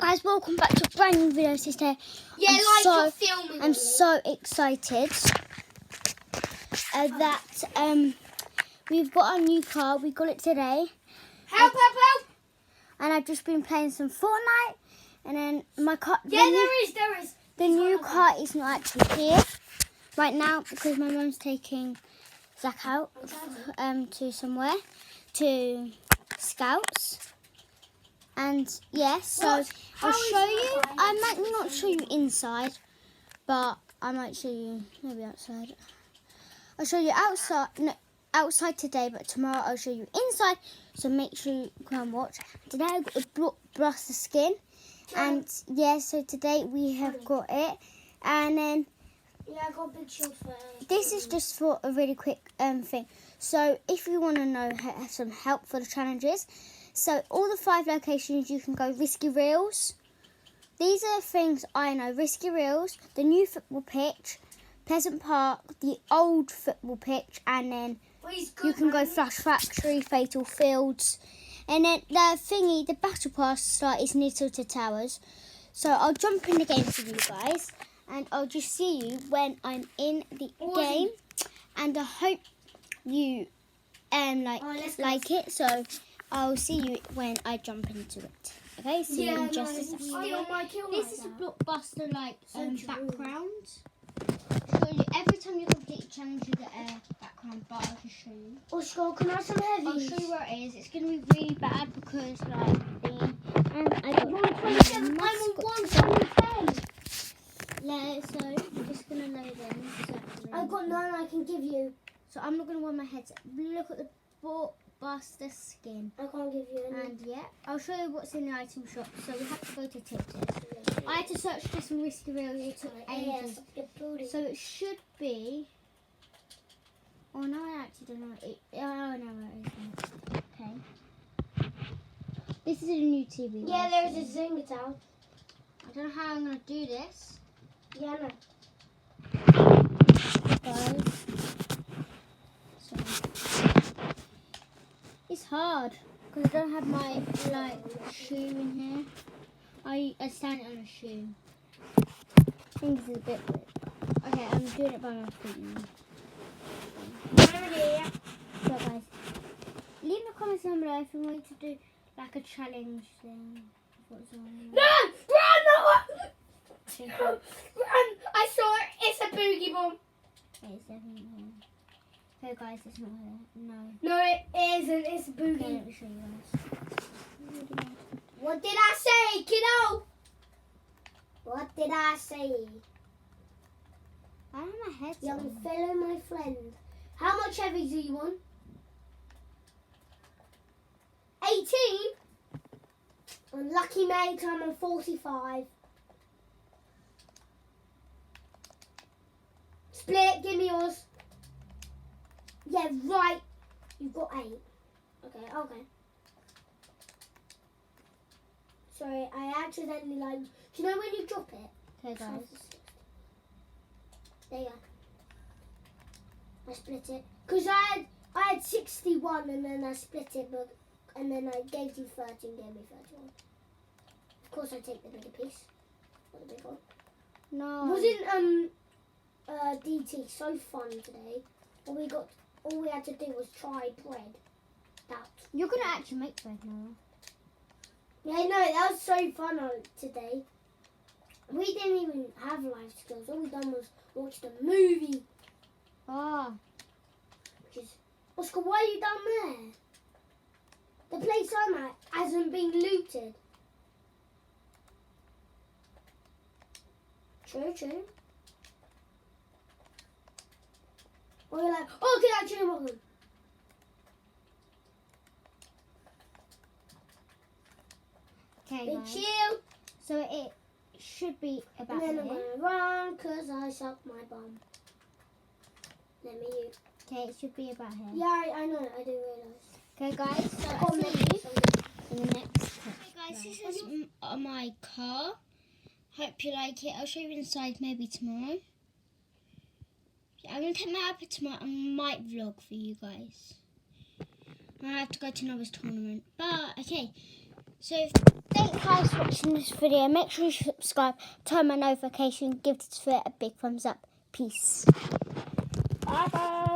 Guys, welcome back to a brand new video today. Yeah, you're filming. I'm so excited that we've got our new car. We got it today. Help! And I've just been playing some Fortnite. And then my car. Yeah, there is. The new car is not actually here right now because my mum's taking Zach out to somewhere, to Scouts. And yes, so I'll show you. I might not show you inside, but I might show you maybe outside. I'll show you outside today, but tomorrow I'll show you inside. So make sure you go and watch. Today I got the Buster skin, and yeah, so today we have got it. And then yeah, I got big shorts for it. This is just for a really quick thing. So if you want to know some help for the challenges. So all the 5 locations you can go Risky Reels. These are the things I know. Risky Reels, the new football pitch, Pleasant Park, the old football pitch, and then you can go Flash Factory, Fatal Fields. And then the Battle Pass slot is near Tilted Towers. So I'll jump in the game for you guys. And I'll just see you when I'm in the game. And I hope you like it. So I'll see you when I jump into it. Okay, see you in just a second. This is a blockbuster background. Show you every time you complete a challenge you get a background, but I'll just show you. Oscar, can I have some heavies? I'll show you where it is. It's gonna be really bad because and I got 127. I'm on 128. Yeah, so I'm just gonna load in. I've got none I can give you. So I'm not gonna wear my headset. Look at the Buster skin. I can't give you any. And yeah, I'll show you what's in the item shop. So we have to go to Tilted. I had to search for some Risky Reels. It took ages. So it should be. Oh no, I actually don't know. Oh no, where it is. Okay. This is a new TV. Yeah, there's a Zynga Town. I don't know how I'm gonna do this. Yeah, no. Guys. It's hard because I don't have my shoe in here. I stand it on a shoe. I think this is a bit weird. Okay, I'm doing it by my feet now. So guys, leave in the comments down below if you want to do like a challenge thing. Run! I saw it. It's a boogie bomb. It's definitely here. Okay guys, it's not here. No. No, it isn't. It's a boogie. Okay, let me show you guys. What did I say, kiddo? What did I say? I don't have my headset. Young fellow, my friend. How much heavy do you want? 18? Unlucky mate, I'm on 45. Split, give me yours. Yeah, right. You've got 8. Okay. Sorry, I accidentally do you know when you drop it? Okay guys. There you go. I split it. Because I had 61 and then I split it, and then I gave you 13, gave me 31. Of course I take the bigger piece. Not the big one. No. Wasn't DT so fun today? All we had to do was try bread. You're gonna actually make bread now. Yeah, no, that was so fun today. We didn't even have life skills. All we done was watch the movie. Oh. Oscar, why are you down there? The place I'm at hasn't been looted. True. Or you're like, oh, get out, chill, welcome. Okay, Big guys. chill. So it should be about And then here. I'm going to run because I suck my bum. Let me use. Okay, it should be about here. Yeah, I know. I do realise. Okay, guys. So I'll I'll make see you something. in the next clip. Okay, guys. This is my car. Hope you like it. I'll show you inside maybe tomorrow. I'm going to take my iPad tomorrow. I might vlog for you guys. I have to go to Nova's tournament. But, okay. So thank you guys for watching this video. Make sure you subscribe, turn on notification, give this video a big thumbs up. Peace. Bye bye.